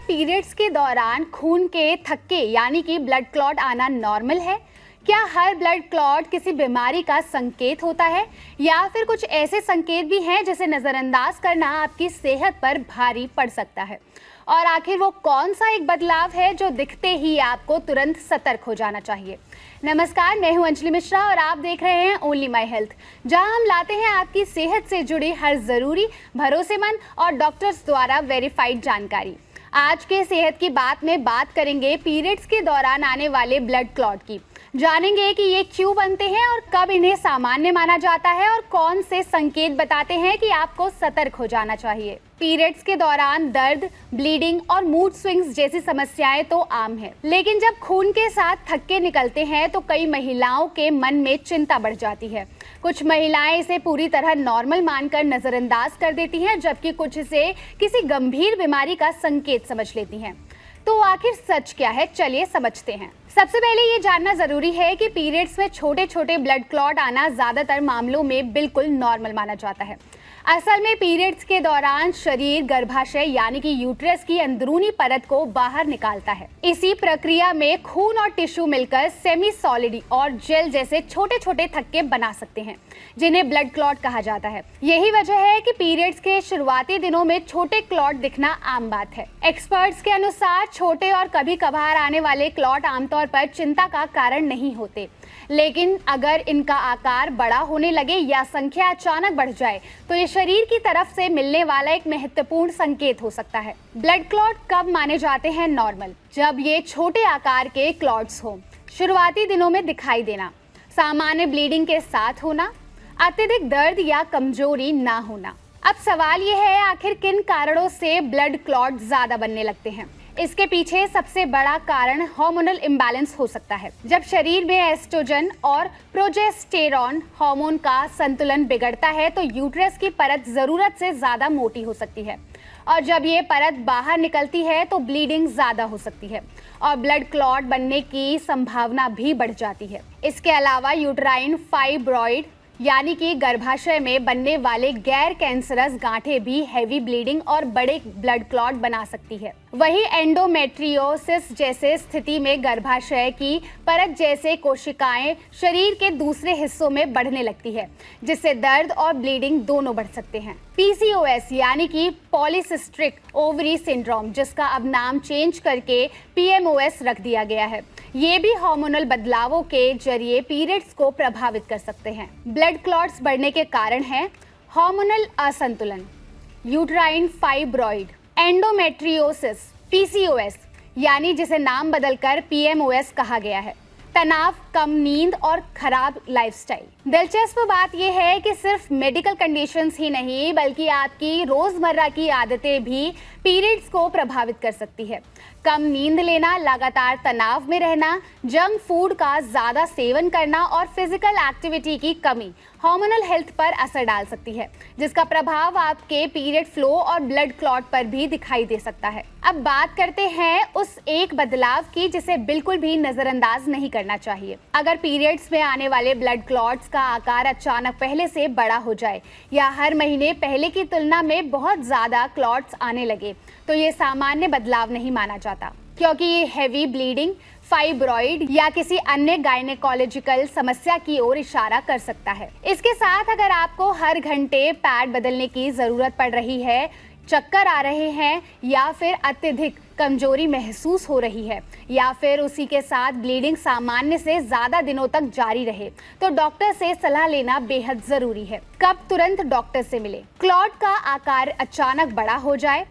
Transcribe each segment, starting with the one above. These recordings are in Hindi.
पीरियड्स के दौरान खून के थक्के यानी कि ब्लड क्लॉट आना नॉर्मल है? क्या हर ब्लड क्लॉट किसी बीमारी का संकेत होता है या फिर कुछ ऐसे संकेत भी हैं जिसे नज़रअंदाज करना आपकी सेहत पर भारी पड़ सकता है? और आखिर वो कौन सा एक बदलाव है जो दिखते ही आपको तुरंत सतर्क हो जाना चाहिए? नमस्कार, मैं हूं अंजलि मिश्रा और आप देख रहे हैं ओनली माई हेल्थ, जहां हम लाते हैं आपकी सेहत से जुड़ी हर ज़रूरी, भरोसेमंद और डॉक्टर्स द्वारा वेरीफाइड जानकारी। आज के सेहत की बात में बात करेंगे पीरियड्स के दौरान आने वाले ब्लड क्लॉट की। जानेंगे कि ये क्यों बनते हैं और कब इन्हें सामान्य माना जाता है और कौन से संकेत बताते हैं कि आपको सतर्क हो जाना चाहिए। पीरियड्स के दौरान दर्द, ब्लीडिंग और मूड स्विंग्स जैसी समस्याएं तो आम है, लेकिन जब खून के साथ थक्के निकलते हैं तो कई महिलाओं के मन में चिंता बढ़ जाती है। कुछ महिलाएं इसे पूरी तरह नॉर्मल मानकर नजरअंदाज कर देती हैं, जबकि कुछ इसे किसी गंभीर बीमारी का संकेत समझ लेती हैं। तो आखिर सच क्या है, चलिए समझते हैं। सबसे पहले ये जानना जरूरी है कि पीरियड्स में छोटे छोटे ब्लड क्लॉट आना ज्यादातर मामलों में बिल्कुल नॉर्मल माना जाता है। असल में पीरियड्स के दौरान शरीर गर्भाशय यानी कि यूट्रस की अंदरूनी परत को बाहर निकालता है। इसी प्रक्रिया में खून और टिश्यू मिलकर सेमी सॉलिड और जेल जैसे छोटे छोटे थक्के बना सकते हैं, जिन्हें ब्लड क्लॉट कहा जाता है। यही वजह है कि पीरियड्स के शुरुआती दिनों में छोटे क्लॉट दिखना आम बात है। एक्सपर्ट्स के अनुसार छोटे और कभी कभार आने वाले क्लॉट आमतौर पर चिंता का कारण नहीं होते, लेकिन अगर इनका आकार बड़ा होने लगे या संख्या अचानक बढ़ जाए तो ये शरीर की तरफ से मिलने वाला एक महत्वपूर्ण संकेत हो सकता है। ब्लड क्लॉट कब माने जाते हैं नॉर्मल? जब ये छोटे आकार के क्लॉट्स हो, शुरुआती दिनों में दिखाई देना, सामान्य ब्लीडिंग के साथ होना, अत्यधिक दर्द या कमजोरी ना होना। अब सवाल ये है, आखिर किन कारणों से ब्लड क्लॉट ज्यादा बनने लगते हैं? इसके पीछे सबसे बड़ा कारण हार्मोनल इम्बैलेंस हो सकता है। जब शरीर में एस्ट्रोजन और प्रोजेस्टेरॉन हार्मोन का संतुलन बिगड़ता है तो यूट्रस की परत जरूरत से ज्यादा मोटी हो सकती है, और जब ये परत बाहर निकलती है तो ब्लीडिंग ज्यादा हो सकती है और ब्लड क्लॉट बनने की संभावना भी बढ़ जाती है। इसके अलावा यूट्राइन फाइब्रॉइड यानी कि गर्भाशय में बनने वाले गैर कैंसरस गांठें भी हैवी ब्लीडिंग और बड़े ब्लड क्लॉट बना सकती है। वही एंडोमेट्रियोसिस जैसे स्थिति में गर्भाशय की परत जैसे कोशिकाएं शरीर के दूसरे हिस्सों में बढ़ने लगती है, जिससे दर्द और ब्लीडिंग दोनों बढ़ सकते हैं। पीसीओएस यानी कि पॉलीसिस्टिक ओवरी सिंड्रोम, जिसका अब नाम चेंज करके पीएमओएस रख दिया गया है, ये भी हार्मोनल बदलावों के जरिए पीरियड्स को प्रभावित कर सकते हैं। ब्लड क्लॉट्स बढ़ने के कारण हैं हार्मोनल असंतुलन, यूट्राइन फाइब्रॉइड, एंडोमेट्रियोसिस, पीसीओएस यानी जिसे नाम बदलकर पीएमओएस कहा गया है, तनाव, कम नींद और खराब लाइफस्टाइल। दिलचस्प बात यह है कि सिर्फ मेडिकल कंडीशंस ही नहीं बल्कि आपकी रोजमर्रा की आदतें भी पीरियड्स को प्रभावित कर सकती है। कम नींद लेना, लगातार तनाव में रहना, जंक फूड का ज्यादा सेवन करना और फिजिकल एक्टिविटी की कमी हार्मोनल हेल्थ पर असर डाल सकती है, जिसका प्रभाव आपके पीरियड फ्लो और ब्लड क्लॉट पर भी दिखाई दे सकता है। अब बात करते हैं उस एक बदलाव की जिसे बिल्कुल भी नजरअंदाज नहीं करना चाहिए। अगर पीरियड्स में आने वाले ब्लड क्लॉट्स का आकार अचानक पहले से बड़ा हो जाए या हर महीने पहले की तुलना में बहुत ज्यादा क्लॉट्स आने लगे तो ये सामान्य बदलाव नहीं माना जाता, क्योंकि ये हैवी ब्लीडिंग, फाइब्रॉइड या किसी अन्य गायनेकोलॉजिकल समस्या की ओर इशारा कर सकता है। इसके साथ अगर आपको हर घंटे पैड बदलने की जरूरत पड़ रही है, चक्कर आ रहे हैं या फिर अत्यधिक कमजोरी महसूस हो रही है या फिर उसी के साथ ब्लीडिंग सामान्य से ज्यादा दिनों तक जारी रहे तो डॉक्टर से सलाह लेना बेहद जरूरी है। कब तुरंत डॉक्टर से मिले? क्लॉट का आकार अचानक बड़ा हो जाए,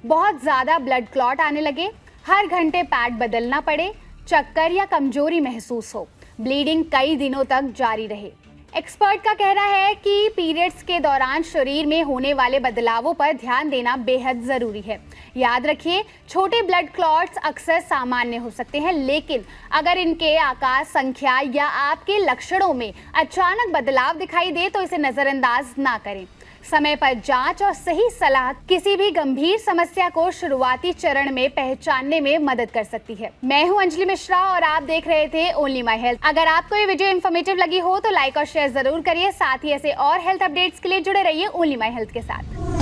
बहुत ज्यादा ब्लड क्लॉट आने लगे, हर घंटे पैड बदलना पड़े, चक्कर या कमजोरी महसूस हो, ब्लीडिंग कई दिनों तक जारी रहे। एक्सपर्ट का कहना है कि पीरियड्स के दौरान शरीर में होने वाले बदलावों पर ध्यान देना बेहद जरूरी है। याद रखिए, छोटे ब्लड क्लॉट्स अक्सर सामान्य हो सकते हैं, लेकिन अगर इनके आकार, संख्या या आपके लक्षणों में अचानक बदलाव दिखाई दे तो इसे नजरअंदाज ना करें। समय पर जांच और सही सलाह किसी भी गंभीर समस्या को शुरुआती चरण में पहचानने में मदद कर सकती है। मैं हूं अंजलि मिश्रा और आप देख रहे थे ओनली माई हेल्थ। अगर आपको ये वीडियो इन्फॉर्मेटिव लगी हो तो लाइक और शेयर जरूर करिए। साथ ही ऐसे और हेल्थ अपडेट्स के लिए जुड़े रहिए ओनली माई हेल्थ के साथ।